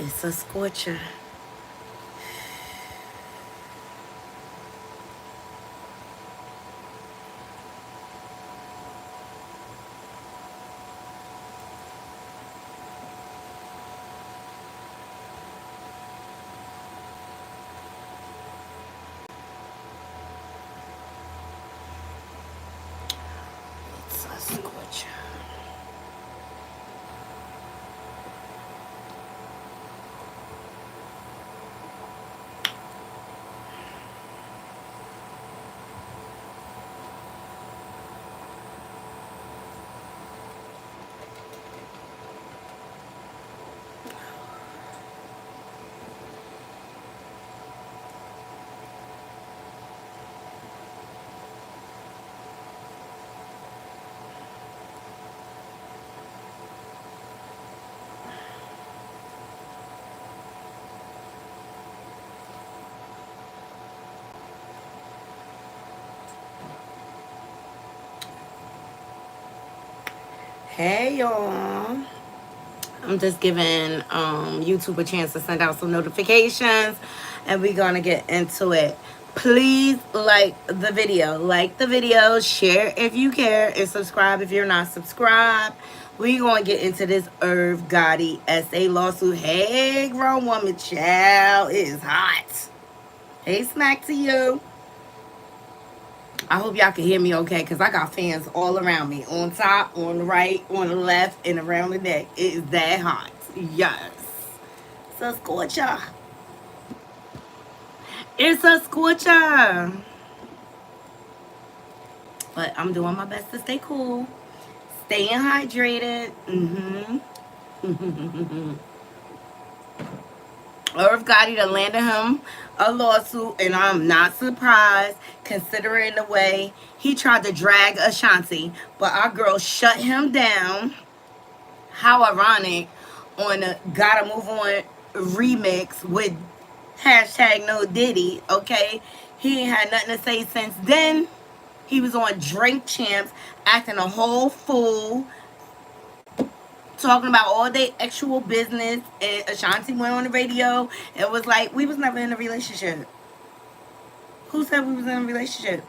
It's a scorcher. It's a scorcher. Hey y'all. I'm just giving YouTube a chance to send out some notifications and we're gonna get into it. Please like the video. Like the video, share if you care, and subscribe if you're not subscribed. We're gonna get into this Irv Gotti SA lawsuit. Hey grown woman child, it is hot. Hey smack to you. I hope y'all can hear me okay because I got fans all around me. On top, on the right, on the left, and around the neck. It is that hot. Yes. It's a scorcher. It's a scorcher. But I'm doing my best to stay cool. Staying hydrated. Irv Gotti done landed him a lawsuit, and I'm not surprised considering the way he tried to drag Ashanti, but our girl shut him down. How ironic on the Gotta Move On remix with hashtag no Diddy, okay? He ain't had nothing to say since then. He was on Drink Champs acting a whole fool, talking about all their actual business, and Ashanti went on the radio and was like, we was never in a relationship. Who said we was in a relationship?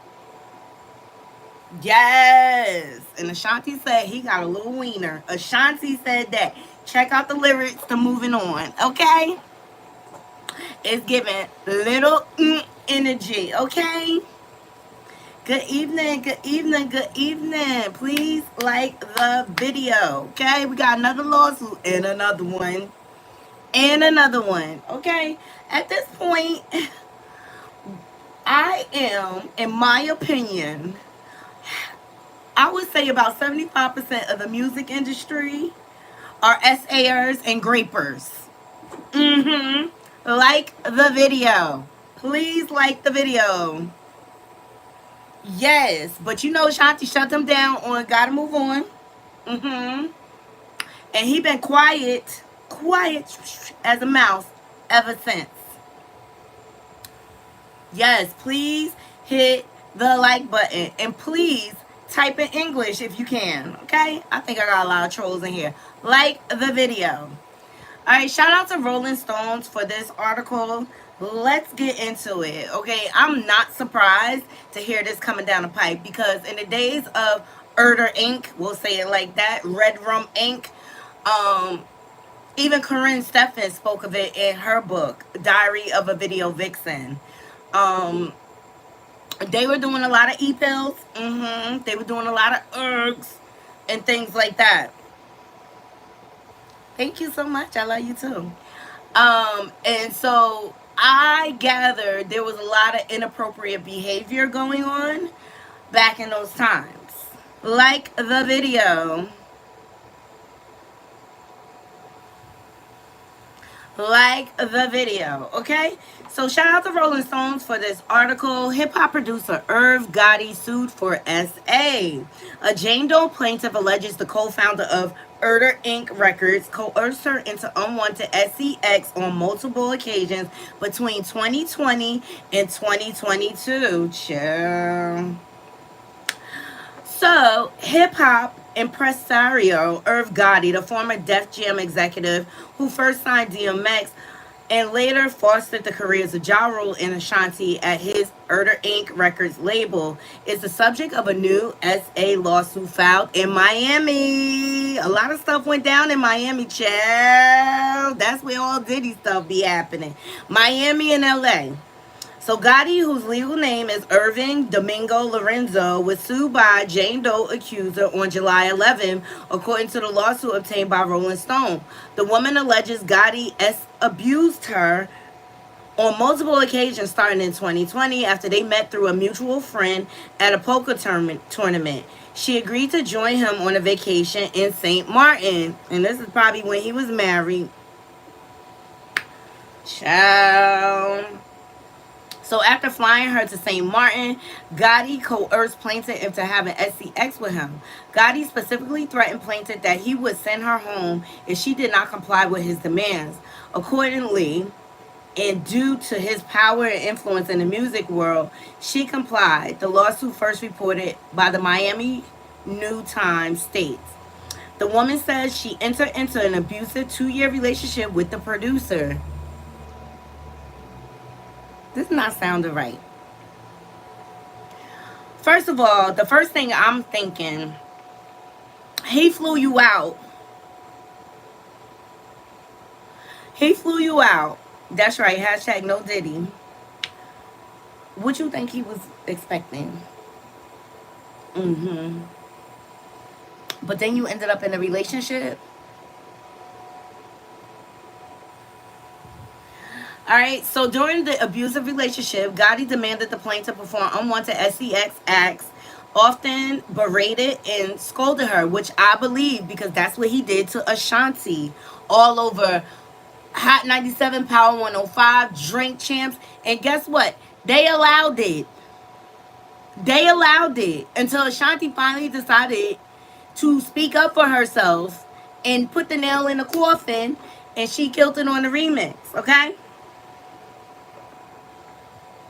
Yes. And Ashanti said he got a little wiener. Ashanti said that. Check out the lyrics to Moving On, okay? It's giving little energy, okay? Good evening, good evening, good evening. Please like the video, okay? We got another lawsuit and another one. And another one, okay? At this point, I am, in my opinion, I would say about 75% of the music industry are SAers and grapers. Like the video. Please like the video. Yes, but you know Shanti shut them down on Gotta Move On. And he been quiet as a mouse ever since. Yes, please hit the like button and please type in English if you can, okay? I think I got a lot of trolls in here. Like the video. All right, shout out to Rolling Stones for this article. Let's get into it, okay? I'm not surprised to hear this coming down the pipe because in the days of Erder Inc., we'll say it like that, Red Rum Inc., even Corinne Steffen spoke of it in her book, Diary of a Video Vixen. They were doing a lot of e-pills. They were doing a lot of ergs and things like that. Thank you so much. I love you too. And so I gathered there was a lot of inappropriate behavior going on back in those times. Like the video. Like the video, okay? So shout out to Rolling Stones for this article. Hip-hop producer Irv Gotti sued for SA. A Jane Doe plaintiff alleges the co-founder of Erder Inc. Records coerced her into unwanted SEX on multiple occasions between 2020 and 2022. Chill. So, hip-hop impresario Irv Gotti, the former Def Jam executive who first signed DMX and later fostered the careers of Ja Rule and Ashanti at his Erder Inc. Records label, is the subject of a new SA lawsuit filed in Miami. A lot of stuff went down in Miami, child. That's where all Diddy stuff be happening. Miami and LA. So Gotti, whose legal name is Irving Domingo Lorenzo, was sued by Jane Doe accuser on July 11, according to the lawsuit obtained by Rolling Stone. The woman alleges Gotti abused her on multiple occasions starting in 2020 after they met through a mutual friend at a poker tournament. She agreed to join him on a vacation in St. Martin, and this is probably when he was married. Child. So after flying her to St. Martin, Gotti coerced plaintiff into having SCX with him. Gotti specifically threatened plaintiff that he would send her home if she did not comply with his demands. Accordingly, and due to his power and influence in the music world, she complied. The lawsuit, first reported by the Miami New Times, states the woman says she entered into an abusive 2-year relationship with the producer. This is not sounding right. First of all, the first thing I'm thinking, he flew you out. He flew you out. That's right. Hashtag no Diddy. What you think he was expecting? But then you ended up in a relationship. All right, so during the abusive relationship, Gotti demanded the plaintiff perform unwanted SCX acts, often berated and scolded her, which I believe because that's what he did to Ashanti all over Hot 97, Power 105, Drink Champs. And guess what? They allowed it. They allowed it until Ashanti finally decided to speak up for herself and put the nail in the coffin, and she killed it on the remix, okay?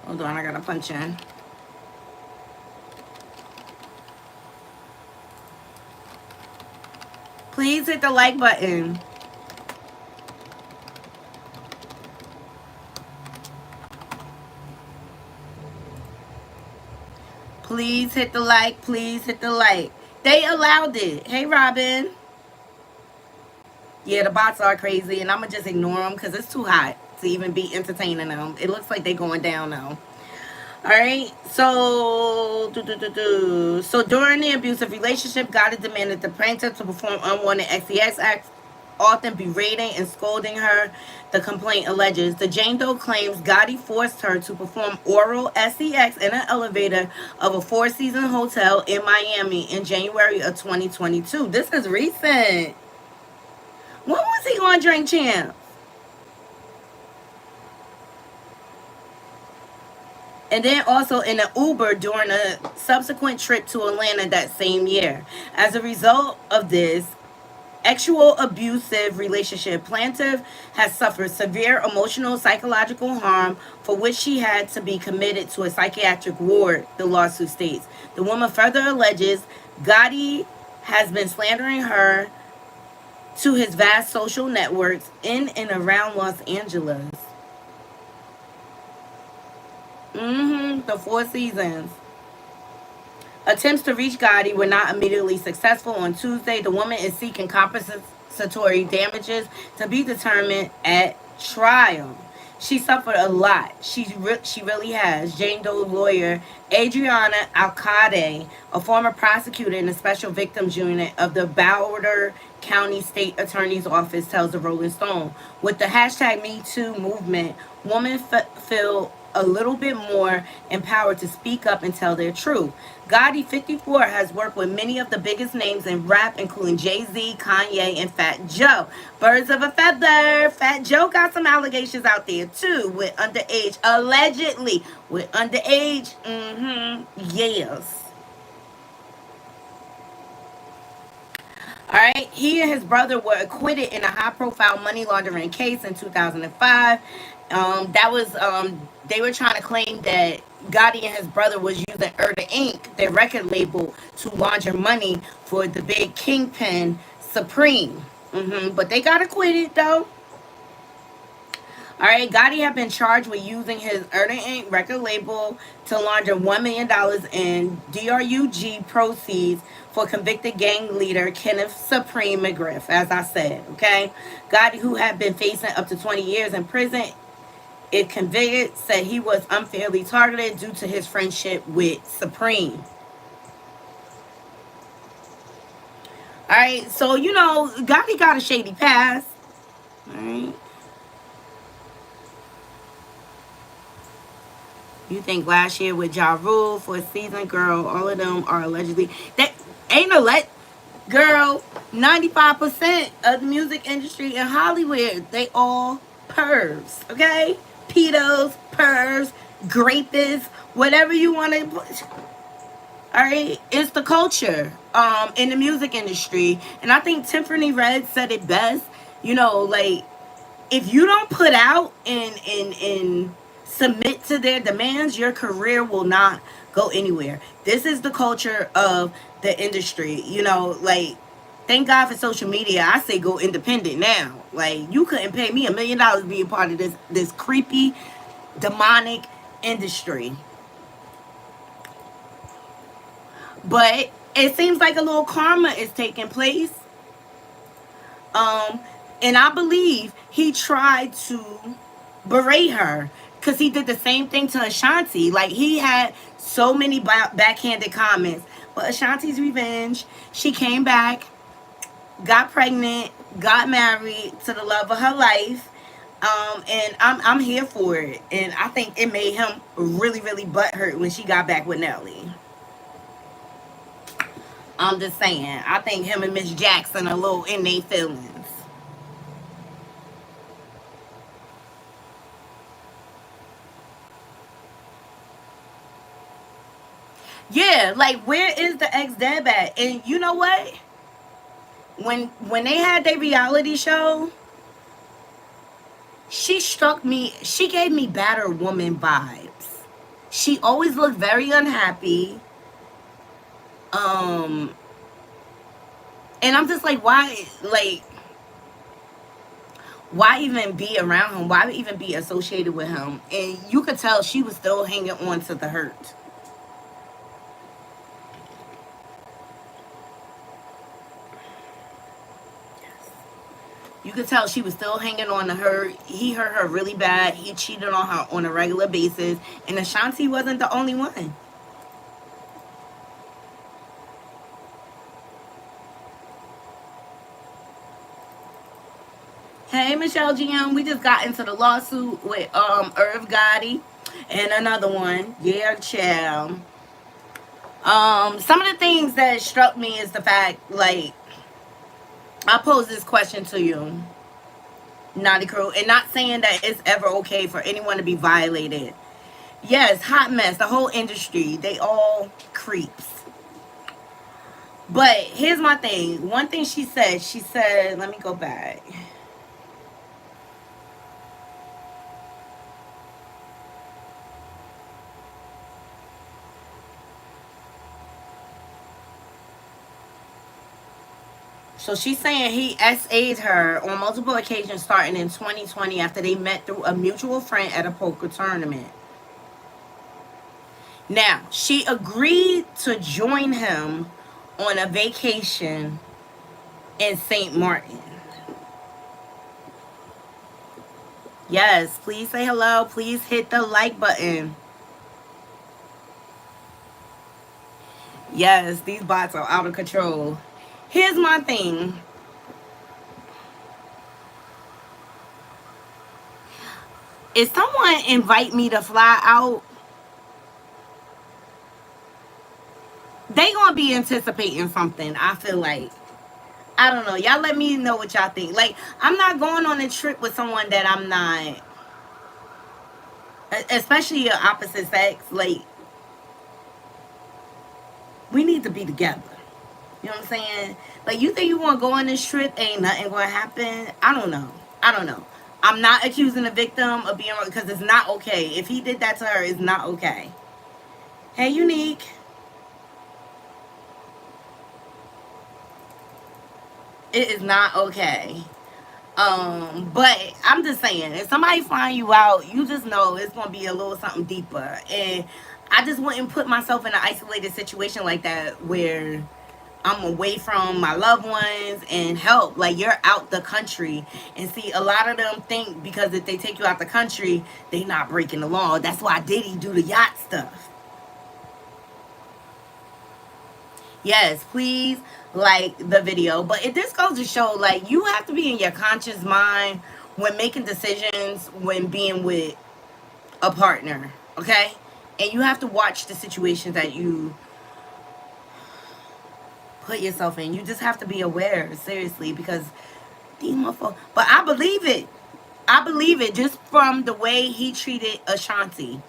Hold on, I gotta punch in. Please hit the like button. Please hit the like. Please hit the like. They allowed it. Hey, Robin. Yeah, the bots are crazy, and I'm gonna just ignore them because it's too hot to even be entertaining them. It looks like they're going down now. All right, so so during the abusive relationship, Gotti demanded the plaintiff to perform unwanted SCX acts, often berating and scolding her. The complaint alleges the Jane Doe claims Gotti forced her to perform oral SCX in an elevator of a four-season hotel in Miami in January of 2022. This is recent. When was he on Drink Champs? And then also in an Uber during a subsequent trip to Atlanta that same year. As a result of this actual abusive relationship, plaintiff has suffered severe emotional psychological harm for which she had to be committed to a psychiatric ward, the lawsuit states. The woman further alleges Gotti has been slandering her to his vast social networks in and around Los Angeles. The Four Seasons. Attempts to reach Gotti were not immediately successful. On Tuesday, the woman is seeking compensatory damages to be determined at trial. She suffered a lot. She really has. Jane Doe's lawyer, Adriana Alcade, a former prosecutor in the Special Victims Unit of the Boulder County State Attorney's Office, tells the Rolling Stone. With the hashtag #MeToo movement, women feel a little bit more empowered to speak up and tell their truth. Gotti, 54, has worked with many of the biggest names in rap, including Jay-Z, Kanye, and Fat Joe. Birds of a feather. Fat Joe got some allegations out there, too, with underage, allegedly, with underage, yes. All right, he and his brother were acquitted in a high-profile money laundering case in 2005. That was they were trying to claim that Gotti and his brother was using Erda Inc., their record label, to launder money for the big kingpin Supreme. But they got acquitted though. All right, Gotti had been charged with using his Erda Inc. record label to launder $1 million in DRUG proceeds for convicted gang leader Kenneth Supreme McGriff, as I said, okay? Gotti, who had been facing up to 20 years in prison if convicted, said he was unfairly targeted due to his friendship with Supreme. All right, so, Gotti got a shady past. All right. You think last year with Ja Rule for a season, girl, all of them are allegedly. That ain't no girl, 95% of the music industry in Hollywood, they all pervs, okay? Pedos, pervs, grapists, whatever you want to put. All right, it's the culture in the music industry. And I think Tiffany Red said it best. Like, if you don't put out and submit to their demands, your career will not go anywhere. This is the culture of the industry. Like, thank God for social media. I say go independent now. Like, you couldn't pay me $1 million to be a part of this creepy, demonic industry. But it seems like a little karma is taking place. And I believe he tried to berate her because he did the same thing to Ashanti. Like, he had so many backhanded comments. But Ashanti's revenge. She came back, got pregnant, got married to the love of her life. And I'm here for it. And I think it made him really, really butthurt when she got back with Nelly. I'm just saying. I think him and Miss Jackson are a little in their feelings. Yeah, like, where is the ex-deb at? And you know what? When they had their reality show, she gave me battered woman vibes. She always looked very unhappy. And I'm just like, why even be around him? Why even be associated with him? And you could tell she was still hanging on to the hurt. You could tell she was still hanging on to her. He hurt her really bad. He cheated on her on a regular basis. And Ashanti wasn't the only one. Hey, Michelle GM. We just got into the lawsuit with Irv Gotti and another one. Yeah, child. Some of the things that struck me is the fact, like, I pose this question to you, Knotty Crew, and not saying that it's ever okay for anyone to be violated. Yes, hot mess, the whole industry, they all creeps. But here's my thing. One thing she said, let me go back. So she's saying he SA'd her on multiple occasions starting in 2020 after they met through a mutual friend at a poker tournament. Now, she agreed to join him on a vacation in St. Martin. Yes, please say hello. Please hit the like button. Yes, these bots are out of control. Here's my thing. If someone invite me to fly out, they gonna be anticipating something, I feel like. I don't know. Y'all let me know what y'all think. Like, I'm not going on a trip with someone that I'm not, especially your opposite sex. Like, we need to be together. You know what I'm saying? Like, you think you want to go on this trip, ain't nothing going to happen? I don't know. I'm not accusing the victim of being wrong because it's not okay. If he did that to her, it's not okay. Hey, Unique. It is not okay. But I'm just saying, if somebody find you out, you just know it's gonna be a little something deeper. And I just wouldn't put myself in an isolated situation like that where I'm away from my loved ones and help. Like, you're out the country. And see, a lot of them think because if they take you out the country, they not breaking the law. That's why Diddy do the yacht stuff. Yes, please like the video. But it just goes to show, like, you have to be in your conscious mind when making decisions, when being with a partner, okay? And you have to watch the situations that you put yourself in. You just have to be aware, seriously, because these motherfuckers. But I believe it. I believe it just from the way he treated Ashanti.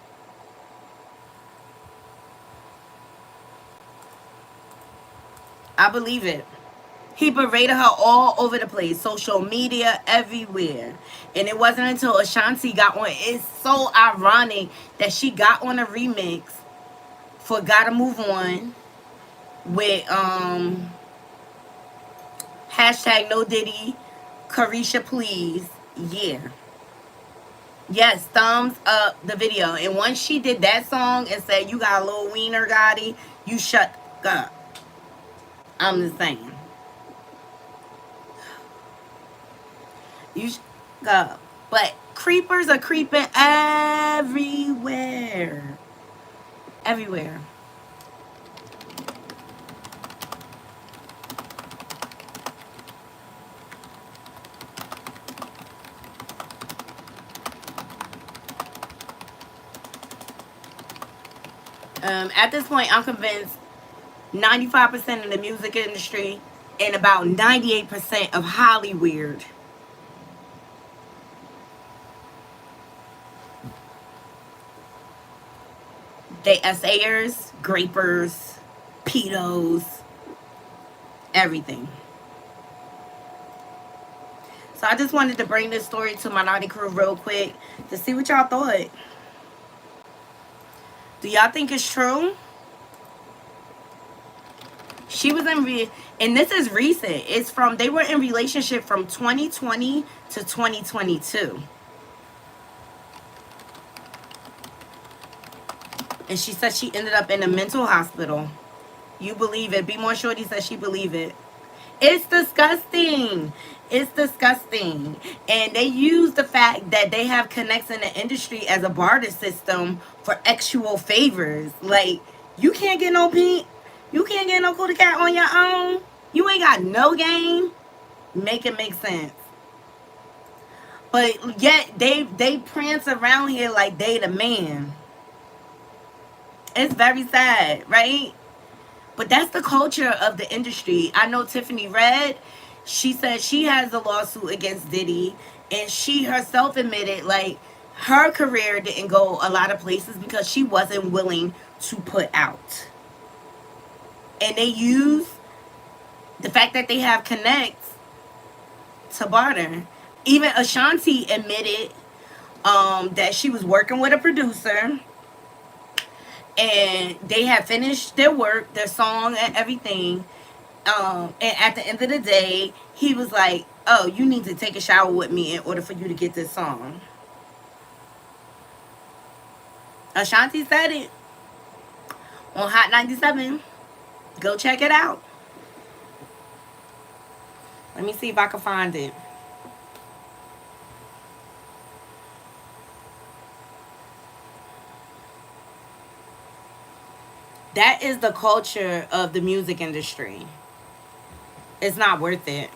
I believe it. He berated her all over the place, social media, everywhere. And it wasn't until Ashanti got on. It's so ironic that she got on a remix for Gotta Move On with hashtag no Diddy, Carisha please. Yeah. Yes, thumbs up the video. And once she did that song and said, you got a little wiener, Gotti, you shut up. I'm just saying. You shut up. But creepers are creeping everywhere. Everywhere. At this point, I'm convinced 95% of the music industry and about 98% of Hollywood, they essayers, grapers, pedos, everything. So I just wanted to bring this story to my Knotty crew real quick to see what y'all thought. Do y'all think it's true? She was and this is recent. It's from, they were in relationship from 2020 to 2022. And she said she ended up in a mental hospital. You believe it. Be More Shorty says she believe it. It's disgusting. It's disgusting. And they use the fact that they have connects in the industry as a barter system for actual favors. Like, you can't get no pink. You can't get no Cootie Cat on your own. You ain't got no game. Make it make sense. But yet they prance around here like they the man. It's very sad, right? But that's the culture of the industry. I know Tiffany Red, she said she has a lawsuit against Diddy, and she herself admitted, like, her career didn't go a lot of places because she wasn't willing to put out. And they use the fact that they have connects to barter. Even Ashanti admitted that she was working with a producer, and they had finished their work, their song and everything. And at the end of the day, he was like, oh, you need to take a shower with me in order for you to get this song. Ashanti said it on Hot 97. Go check it out. Let me see if I can find it. That is the culture of the music industry. It's not worth it.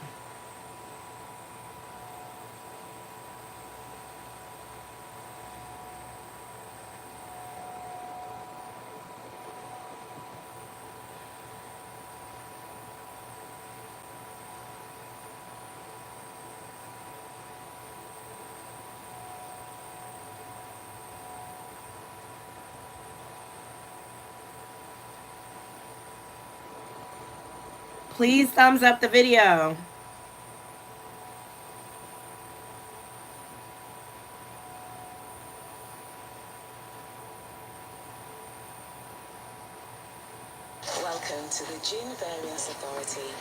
Please thumbs up the video. Welcome to the Gin Variance Authority,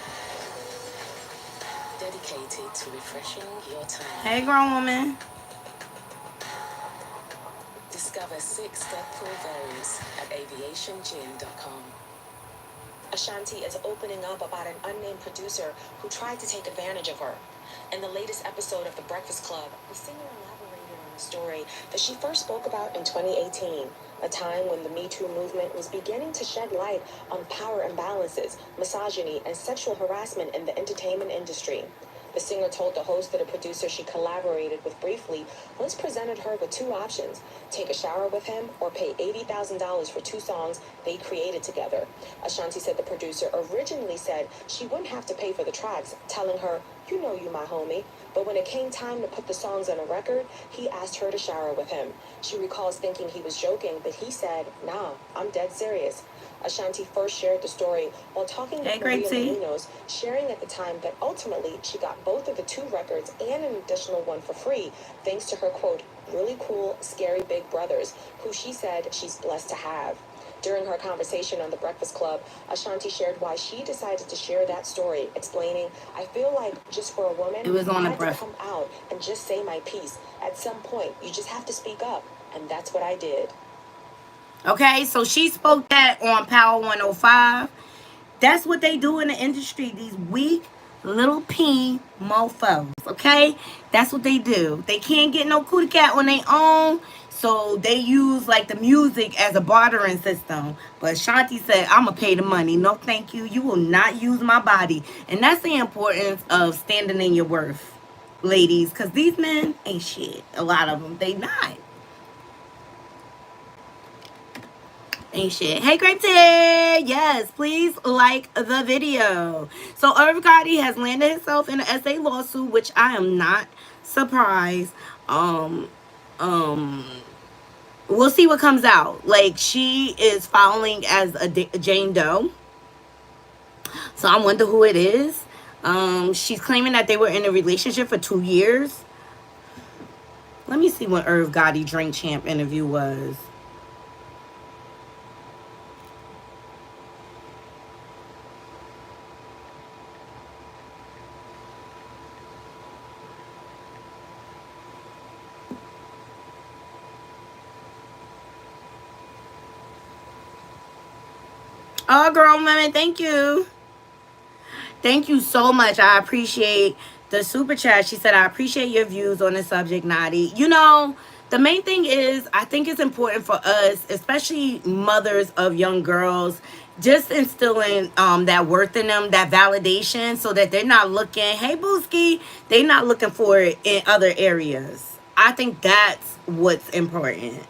dedicated to refreshing your time. Hey, grown woman. Discover 6 death-proof variants at aviationgin.com. Ashanti is opening up about an unnamed producer who tried to take advantage of her. In the latest episode of The Breakfast Club, the singer elaborated on a story that she first spoke about in 2018, a time when the Me Too movement was beginning to shed light on power imbalances, misogyny, and sexual harassment in the entertainment industry. The singer told the host that a producer she collaborated with briefly once presented her with 2 options: take a shower with him or pay $80,000 for 2 songs they created together. Ashanti said the producer originally said she wouldn't have to pay for the tracks, telling her, "You know you my homie." But when it came time to put the songs on a record, he asked her to shower with him. She recalls thinking he was joking, but he said, "Nah, I'm dead serious." Ashanti first shared the story while talking with Maria Menounos, sharing at the time that ultimately she got both of the 2 records and an additional one for free, thanks to her, quote, really cool, scary big brothers, who she said she's blessed to have. During her conversation on The Breakfast Club, Ashanti shared why she decided to share that story, explaining, "I feel like just for a woman, I had to come out and just say my piece. At some point, you just have to speak up, and that's what I did." Okay, so she spoke that on Power 105. That's what they do in the industry. These weak little peen mofos. Okay, that's what they do. They can't get no cootie cat on their own, so they use like the music as a bartering system. But Shanti said, "I'm gonna pay the money. No, thank you. You will not use my body." And that's the importance of standing in your worth, ladies, because these men ain't shit. A lot of them, they not. Ain't shit. Hey, Grape Ted. Yes, please like the video. So, Irv Gotti has landed himself in an SA lawsuit, which I am not surprised. Um, um, we'll see what comes out. Like, she is filing as a Jane Doe. So, I wonder who it is. She's claiming that they were in a relationship for 2 years. Let me see what Irv Gotti Drink Champ interview was. Oh, girl, woman, thank you. Thank you so much. I appreciate the super chat. She said, "I appreciate your views on the subject, Knotty." You know, the main thing is, I think it's important for us, especially mothers of young girls, just instilling that worth in them, that validation, so that they're not looking, hey, Booski, they're not looking for it in other areas. I think that's what's important.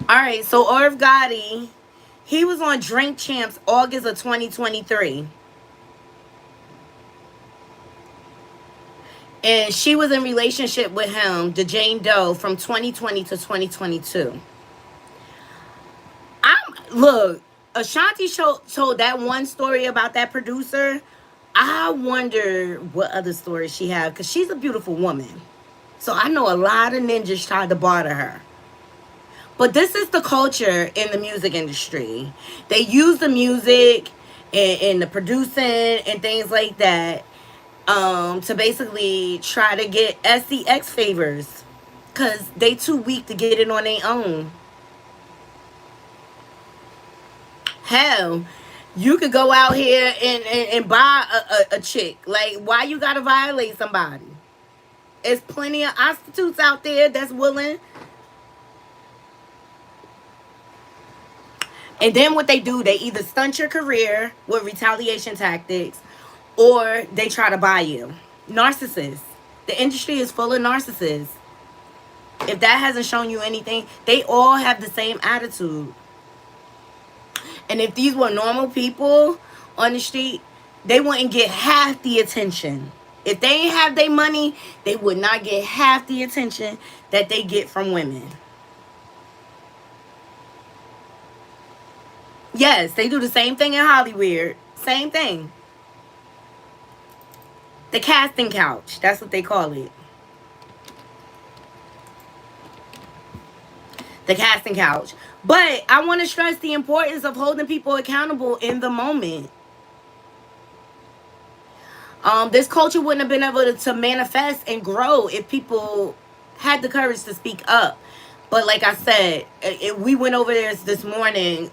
All right, so Irv Gotti, he was on Drink Champs August of 2023. And she was in relationship with him, the Jane Doe, from 2020 to 2022. Look, Ashanti told that one story about that producer. I wonder what other stories she had, because she's a beautiful woman. So I know a lot of ninjas tried to barter her. But this is the culture in the music industry. They use the music and the producing and things like that to basically try to get SCX favors, because they too weak to get it on their own. Hell, you could go out here and buy a chick. Like, why you gotta violate somebody? There's plenty of prostitutes out there that's willing. And then what they do, they either stunt your career with retaliation tactics, or they try to buy you. Narcissists. The industry is full of narcissists. If that hasn't shown you anything, they all have the same attitude. And if these were normal people on the street, they wouldn't get half the attention. If they ain't have their money, they would not get half the attention that they get from women. Yes, they do the same thing in Hollywood. Same thing. The casting couch. That's what they call it. The casting couch. But I want to stress the importance of holding people accountable in the moment. This culture wouldn't have been able to manifest and grow if people had the courage to speak up. But like I said, we went over this morning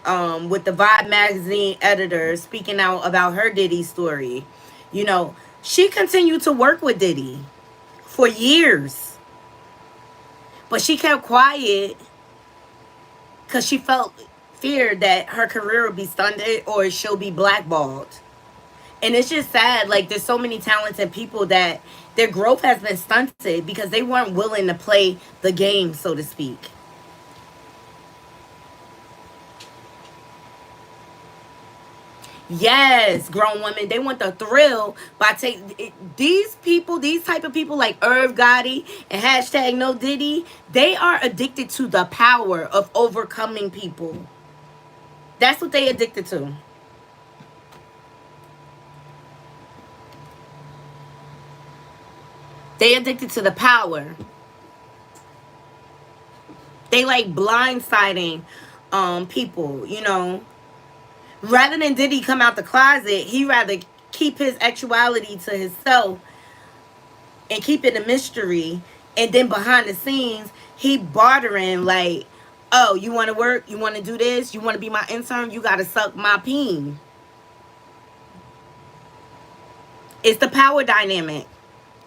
with the Vibe magazine editor speaking out about her Diddy story. You know, she continued to work with Diddy for years, but she kept quiet because she felt fear that her career would be stunted or she'll be blackballed. And it's just sad, like there's so many talented people that their growth has been stunted because they weren't willing to play the game, so to speak. Yes, grown women, they want the thrill by these people, these type of people like Irv Gotti and hashtag no Diddy, they are addicted to the power of overcoming people. That's what they addicted to. They addicted to the power. They like blindsiding people, you know. Rather than Diddy come out the closet, he rather keep his actuality to himself and keep it a mystery. And then behind the scenes, he bartering like, oh, you want to work? You want to do this? You want to be my intern? You got to suck my peen. It's the power dynamic.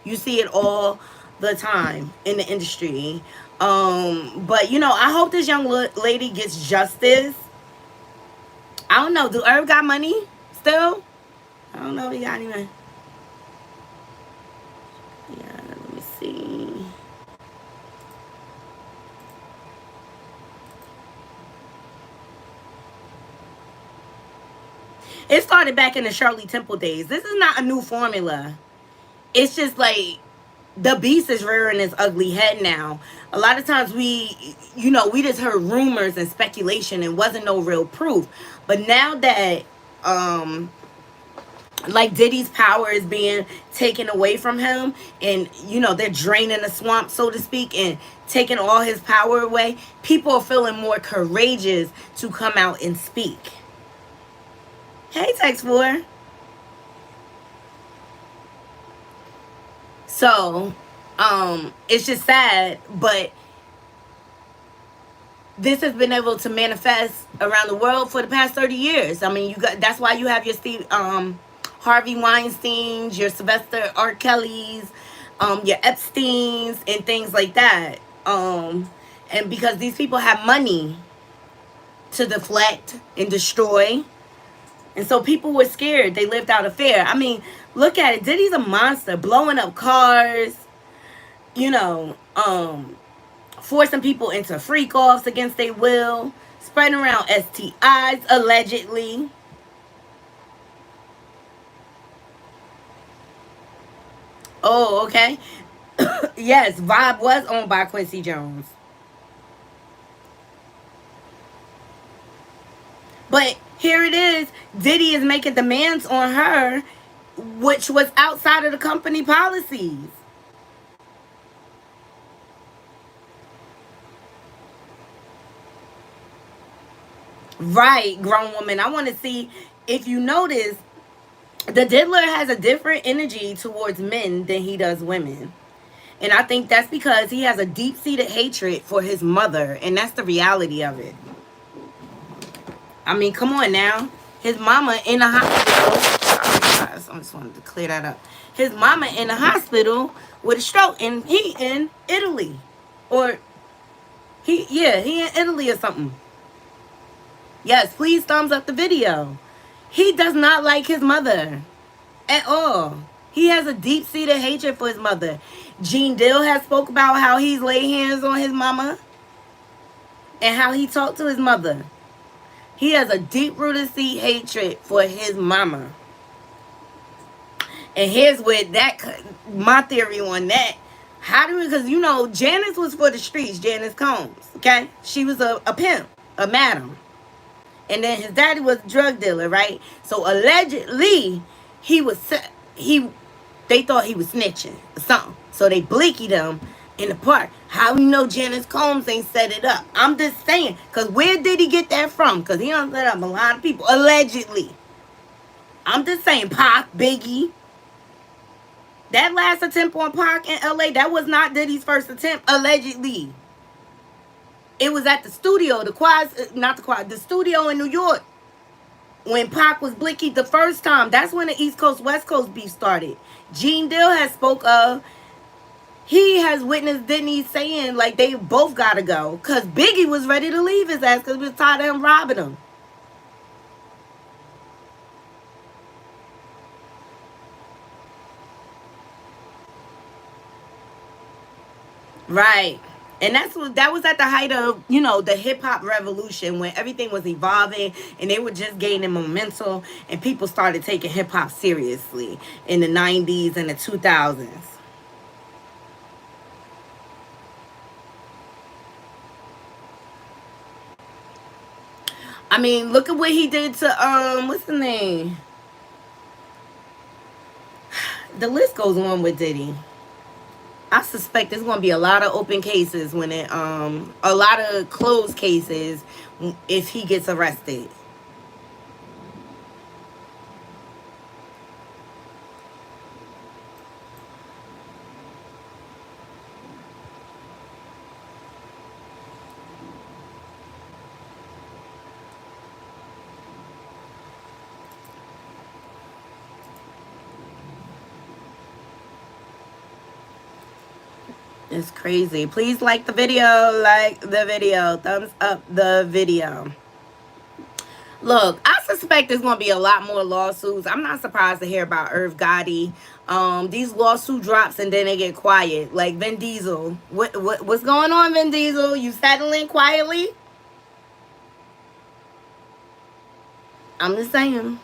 You see it all the time in the industry. But, you know, I hope this young lady gets justice. I don't know. Do Irv got money still? I don't know if he got any money. Yeah, let me see. It started back in the Shirley Temple days. This is not a new formula. It's just like the beast is rearing its ugly head now. A lot of times we just heard rumors and speculation and wasn't no real proof. But now that like Diddy's power is being taken away from him, and you know they're draining the swamp, so to speak, and taking all his power away, people are feeling more courageous to come out and speak. Hey, Text 4. So, it's just sad, but this has been able to manifest around the world for the past 30 years. I mean, that's why you have your Harvey Weinsteins, your Sylvester R. Kellys, your Epsteins, and things like that. And because these people have money to deflect and destroy. And so people were scared. They lived out of fear. I mean, look at it. Diddy's a monster. Blowing up cars. You know, forcing people into freak-offs against their will. Spreading around STIs, allegedly. Oh, okay. Yes, Vibe was owned by Quincy Jones. But here it is. Diddy is making demands on her, which was outside of the company policies. Right, grown woman. I want to see if you notice the diddler has a different energy towards men than he does women. And I think that's because he has a deep-seated hatred for his mother. And that's the reality of it. I mean, come on now. His mama in the hospital. Sorry, guys. I just wanted to clear that up. His mama in the hospital with a stroke. And he in Italy. Or, he in Italy or something. Yes, please thumbs up the video. He does not like his mother at all. He has a deep-seated hatred for his mother. Gene Dill has spoke about how he's laid hands on his mama and how he talked to his mother. He has a deep-rooted hatred for his mama. And here's with that, my theory on that. Because, you know, Janice was for the streets, Janice Combs, okay? She was a pimp, a madam. And then his daddy was a drug dealer, right? So allegedly, they thought he was snitching or something. So they bleakied him in the park. How you know Janice Combs ain't set it up? I'm just saying. Because where did he get that from? Because he done set up a lot of people. Allegedly. I'm just saying. Pac, Biggie. That last attempt on Pac in LA, that was not Diddy's first attempt. Allegedly. It was at the studio. The studio in New York. When Pac was Blicky the first time. That's when the East Coast, West Coast beef started. Gene Dill has spoke of. He has witnessed Diddy saying like they both gotta go. Cause Biggie was ready to leave his ass because he was tired of him robbing him. Right. And that was at the height of, the hip hop revolution when everything was evolving and they were just gaining momentum and people started taking hip hop seriously in the 90s and the 2000s. I mean, look at what he did to what's the name? The list goes on with Diddy. I suspect there's gonna be a lot of open cases a lot of closed cases if he gets arrested. It's crazy. Please like the video, thumbs up the video. Look, I suspect there's gonna be a lot more lawsuits. I'm not surprised to hear about Irv Gotti. These lawsuit drops and then they get quiet. Like Vin Diesel. What's going on, Vin Diesel? You settling quietly? I'm just saying.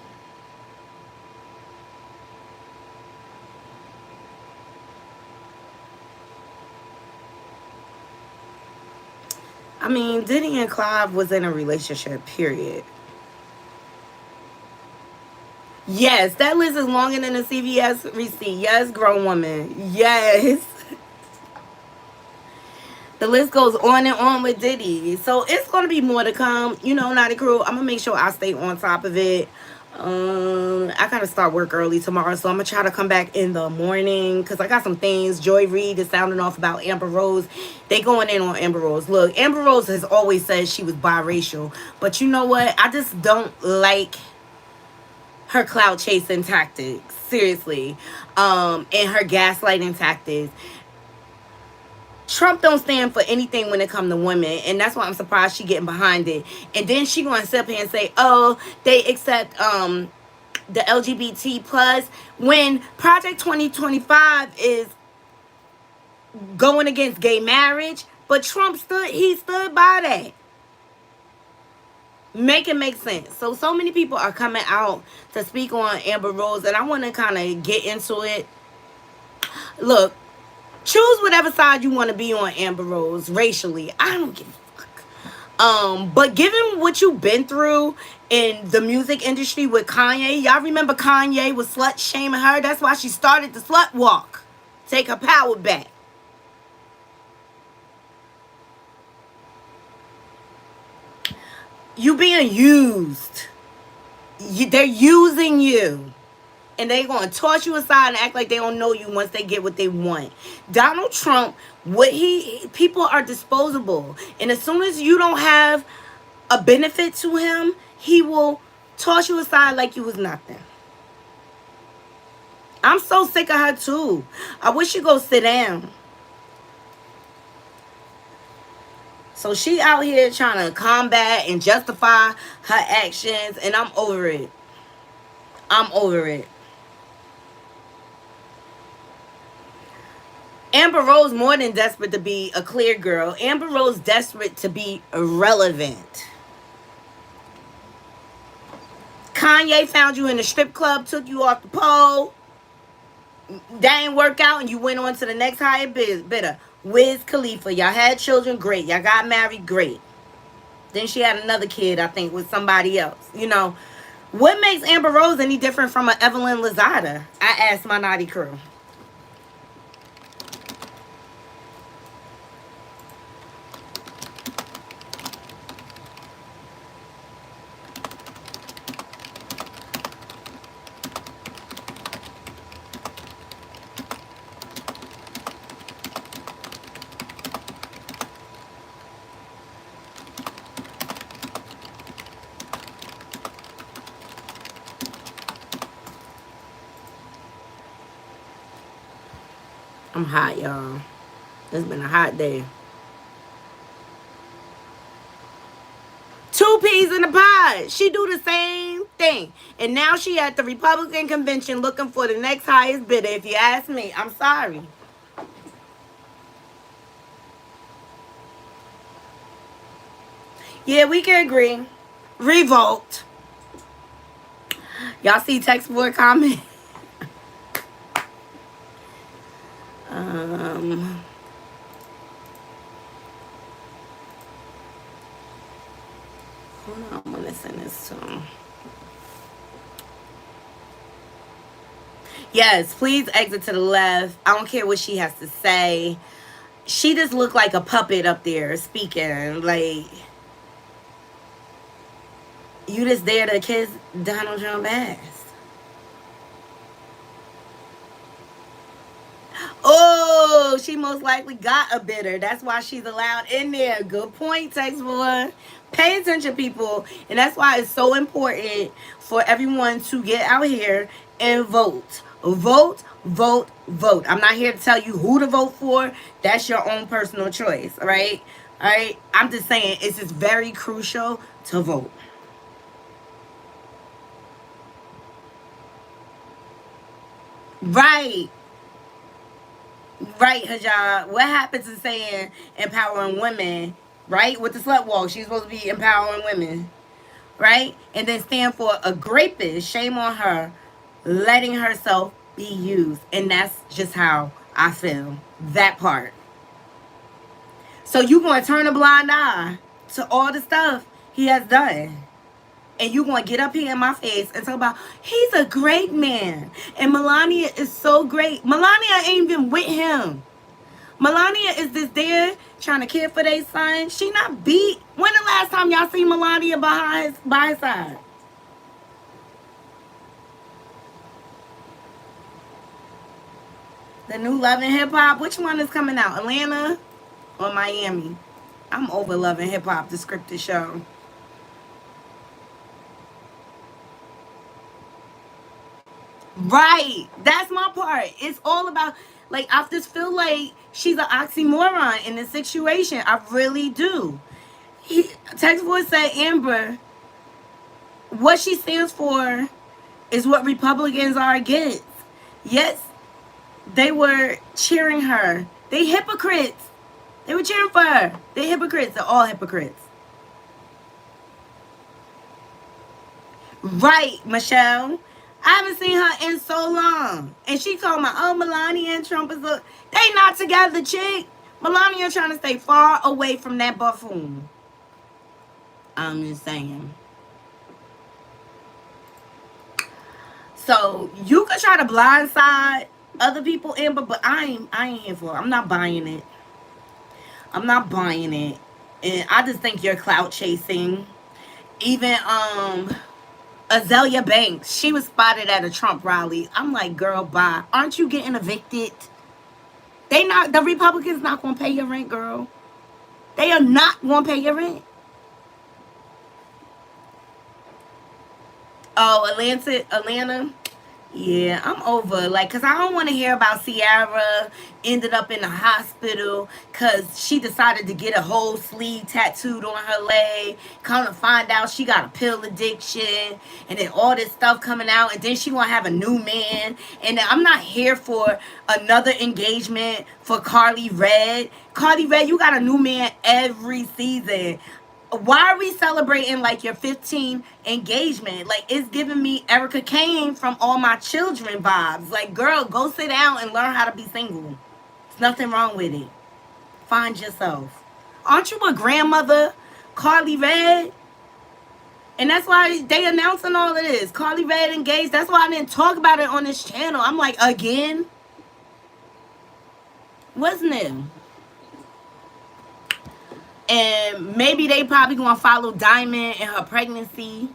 I mean, Diddy and Clive was in a relationship, period. Yes, that list is longer than a CVS receipt. Yes, grown woman. Yes. The list goes on and on with Diddy. So it's going to be more to come. Naughty Crew, I'm going to make sure I stay on top of it. I got to start work early tomorrow, so I'm going to try to come back in the morning because I got some things. Joy Reid is sounding off about Amber Rose. They going in on Amber Rose. Look, Amber Rose has always said she was biracial, but you know what? I just don't like her clout chasing tactics. Seriously. And her gaslighting tactics. Trump don't stand for anything when it comes to women, and that's why I'm surprised she getting behind it. And then she gonna sit up here and say, "Oh, they accept the LGBT plus," when Project 2025 is going against gay marriage, but Trump stood by that. Make it make sense. So many people are coming out to speak on Amber Rose, and I want to kind of get into it. Look, choose whatever side you want to be on Amber Rose racially. I don't give a fuck. But given what you've been through in the music industry with Kanye, y'all remember Kanye was slut shaming her? That's why she started the slut walk. Take her power back. You being used. They're using you. And they going to toss you aside and act like they don't know you once they get what they want. Donald Trump, people are disposable. And as soon as you don't have a benefit to him, he will toss you aside like you was nothing. I'm so sick of her too. I wish she'd go sit down. So she out here trying to combat and justify her actions, and I'm over it. I'm over it. Amber Rose more than desperate to be a clear girl. Amber Rose desperate to be irrelevant. Kanye found you in the strip club, took you off the pole. That didn't work out, and you went on to the next higher bidder. Wiz Khalifa. Y'all had children, great. Y'all got married, great. Then she had another kid, I think, with somebody else. What makes Amber Rose any different from an Evelyn Lozada? I asked my Naughty Crew. I'm hot, y'all. It's been a hot day. Two peas in a pod. She do the same thing. And now she at the Republican convention looking for the next highest bidder. If you ask me, I'm sorry. Yeah, we can agree. Revolt. Y'all see text board comment? um, hold on, I'm gonna send this to him. Yes, please exit to the left. I don't care what she has to say. She just looked like a puppet up there speaking. Like, you just there to kiss Donald Trump ass. Oh, she most likely got a bidder. That's why she's allowed in there. Good point, text boy. Pay attention, people. And that's why it's so important for everyone to get out here and vote. Vote, vote, vote. I'm not here to tell you who to vote for. That's your own personal choice, all right? All right? I'm just saying it's just very crucial to vote. Right. Right, Hajab. What happens to saying empowering women, right? With the slut walk, she's supposed to be empowering women, right? And then stand for a rapist. Shame on her, letting herself be used. And that's just how I feel. That part. So you going to turn a blind eye to all the stuff he has done. And you going to get up here in my face and talk about, he's a great man. And Melania is so great. Melania ain't even with him. Melania is just there trying to care for their son. She not beat. When the last time y'all seen Melania by his side? The new Love and Hip Hop. Which one is coming out? Atlanta or Miami? I'm over Love and Hip Hop, the scripted show. Right. That's my part. It's all about, like, I just feel like she's an oxymoron in this situation. I really do. Text voice said, Amber, what she stands for is what Republicans are against. Yes, they were cheering her. They hypocrites. They were cheering for her. They're hypocrites. They're all hypocrites. Right, Michelle. I haven't seen her in so long. And she told me, oh, Melania and Trump is they not together, chick. Melania trying to stay far away from that buffoon. I'm just saying. So you could try to blindside other people, Amber, but I ain't here for it. I'm not buying it. I'm not buying it. And I just think you're clout chasing. Even Azalea Banks, she was spotted at a Trump rally. I'm like, girl, bye. Aren't you getting evicted? The Republicans not gonna pay your rent, girl. They are not gonna pay your rent. Oh, Atlanta. Yeah, I'm over. Like, because I don't want to hear about Ciara ended up in the hospital because she decided to get a whole sleeve tattooed on her leg. Come to find out she got a pill addiction and then all this stuff coming out. And then she want to have a new man. And then I'm not here for another engagement for Carly Red. Carly Red, you got a new man every season. Why are we celebrating like your 15 engagement? Like, it's giving me Erica Kane from All My Children vibes. Like, girl, go sit down and learn how to be single. There's nothing wrong with it. Find yourself. Aren't you a grandmother, Carly Red? And that's why they announcing all of this. Carly Red engaged. That's why I didn't talk about it on this channel. I'm like, again? What's new? And maybe they probably gonna follow Diamond and her pregnancy.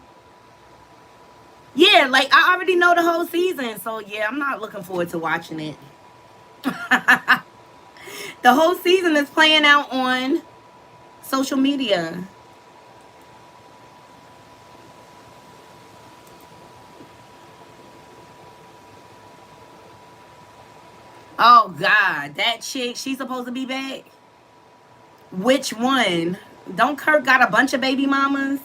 Yeah, like I already know the whole season. So yeah, I'm not looking forward to watching it. The whole season is playing out on social media. Oh God, that chick, she's supposed to be back. Which one? Don't Kirk got a bunch of baby mamas?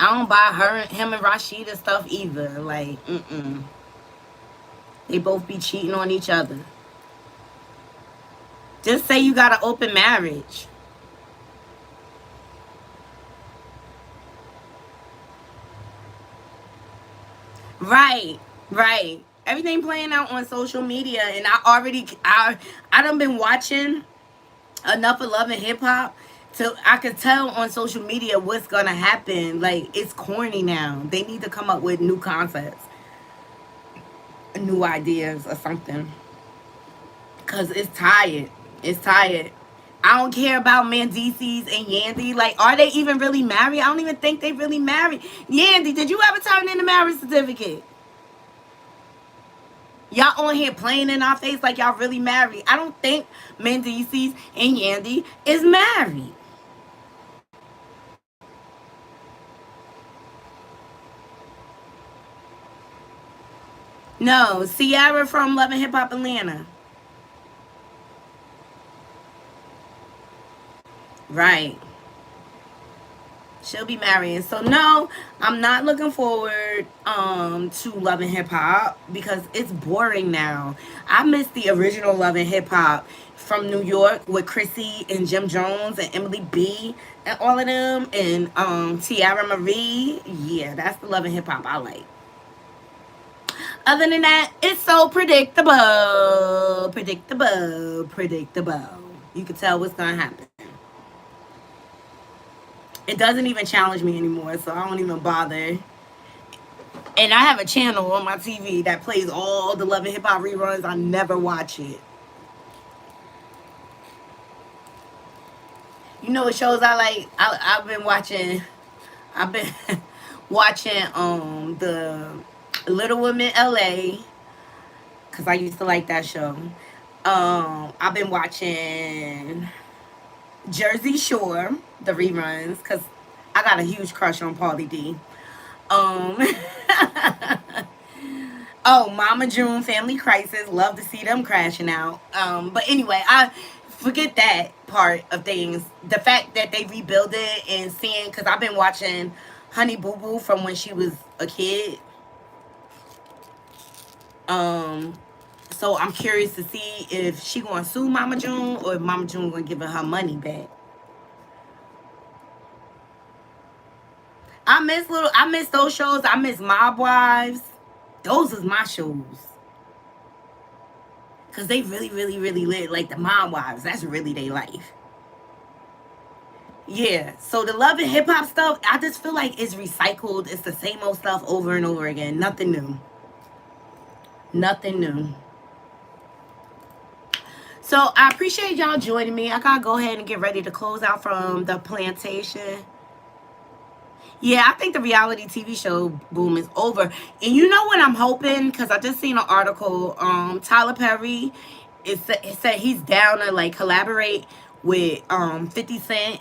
I don't buy him and Rashida stuff either. Like, they both be cheating on each other. Just say you got an open marriage. Right, right. Everything playing out on social media, and I done been watching enough of Love and Hip Hop so I could tell on social media what's gonna happen. Like, it's corny now. They need to come up with new concepts, new ideas, or something. Cause it's tired. It's tired. I don't care about Mandices and Yandy. Like, are they even really married? I don't even think they really married. Yandy, did you ever turn in a marriage certificate? Y'all on here playing in our face like y'all really married. I don't think Mendices and Yandy is married. No, Sierra from Love and Hip Hop Atlanta. Right. She'll be marrying. So no, I'm not looking forward to Love and Hip Hop because it's boring now. I miss the original Love and Hip Hop from New York with Chrissy and Jim Jones and Emily B and all of them and Tiara Marie. Yeah, that's the Love and Hip Hop I like. Other than that, it's so predictable. Predictable. Predictable. You can tell what's gonna happen. It doesn't even challenge me anymore, so I don't even bother. And I have a channel on my TV that plays all the Love and Hip Hop reruns. I never watch it. You know what shows I like? I've been watching. I've been watching the Little Women LA because I used to like that show. I've been watching Jersey Shore, the reruns, because I got a huge crush on Pauly D. Um, oh, Mama June, Family Crisis, love to see them crashing out. But anyway, I forget that part of things. The fact that they rebuild it and seeing, because I've been watching Honey Boo Boo from when she was a kid. Um, so I'm curious to see if she gonna sue Mama June or if Mama June gonna give her money back. I miss those shows. I miss Mob Wives. Those is my shows. Cause they really, really, really lit. Like the Mob Wives. That's really their life. Yeah. So the Love and Hip Hop stuff, I just feel like it's recycled. It's the same old stuff over and over again. Nothing new. Nothing new. So I appreciate y'all joining me. I gotta go ahead and get ready to close out from the plantation. Yeah, I think the reality TV show boom is over. And you know what I'm hoping? Because I just seen an article. Tyler Perry, it said he's down to like collaborate with 50 Cent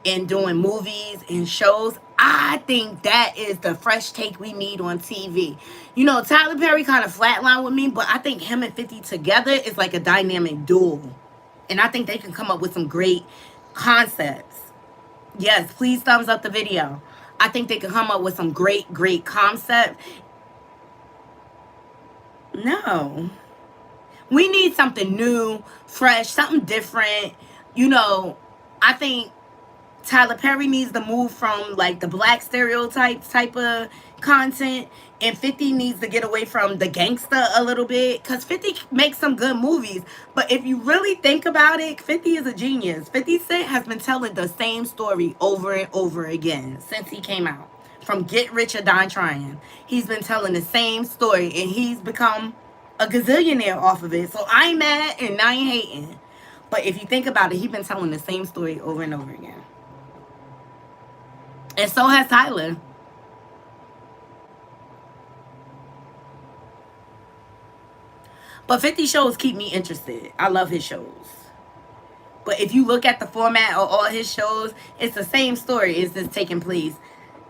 and doing movies and shows. I think that is the fresh take we need on TV. You know, Tyler Perry kind of flatlined with me, but I think him and 50 together is like a dynamic duo. And I think they can come up with some great concepts. Yes, please thumbs up the video. I think they can come up with some great, great concept. No. We need something new, fresh, something different. You know, I think Tyler Perry needs to move from like the black stereotypes type of content, and 50 needs to get away from the gangster a little bit because 50 makes some good movies. But if you really think about it, 50 is a genius. 50 Cent has been telling the same story over and over again since he came out. From Get Rich or Die Trying, he's been telling the same story and he's become a gazillionaire off of it. So I ain't mad and I ain't hating. But if you think about it, he's been telling the same story over and over again. And so has Tyler. But 50 shows keep me interested. I love his shows. But if you look at the format of all his shows, it's the same story. It's just taking place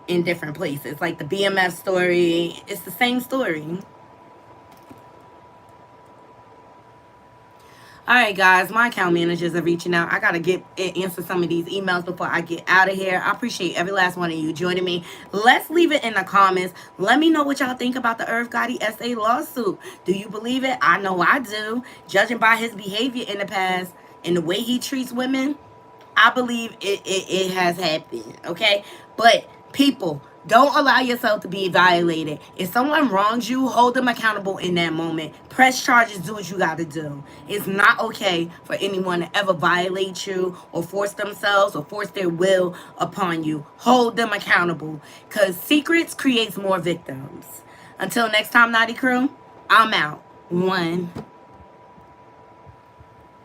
in different places. Like the BMF story, it's the same story. All right, guys, my account managers are reaching out. I gotta get answer some of these emails before I get out of here. I appreciate every last one of you joining me. Let's leave it in the comments. Let me know what y'all think about the Irv Gotti SA lawsuit. Do you believe it? I know I do. Judging by his behavior in the past and the way he treats women, I believe it has happened, okay? But people, don't allow yourself to be violated. If someone wrongs you, hold them accountable in that moment. Press charges, do what you got to do. It's not okay for anyone to ever violate you or force themselves or force their will upon you. Hold them accountable, because secrets creates more victims. Until next time, Knotty Crew, I'm out. One.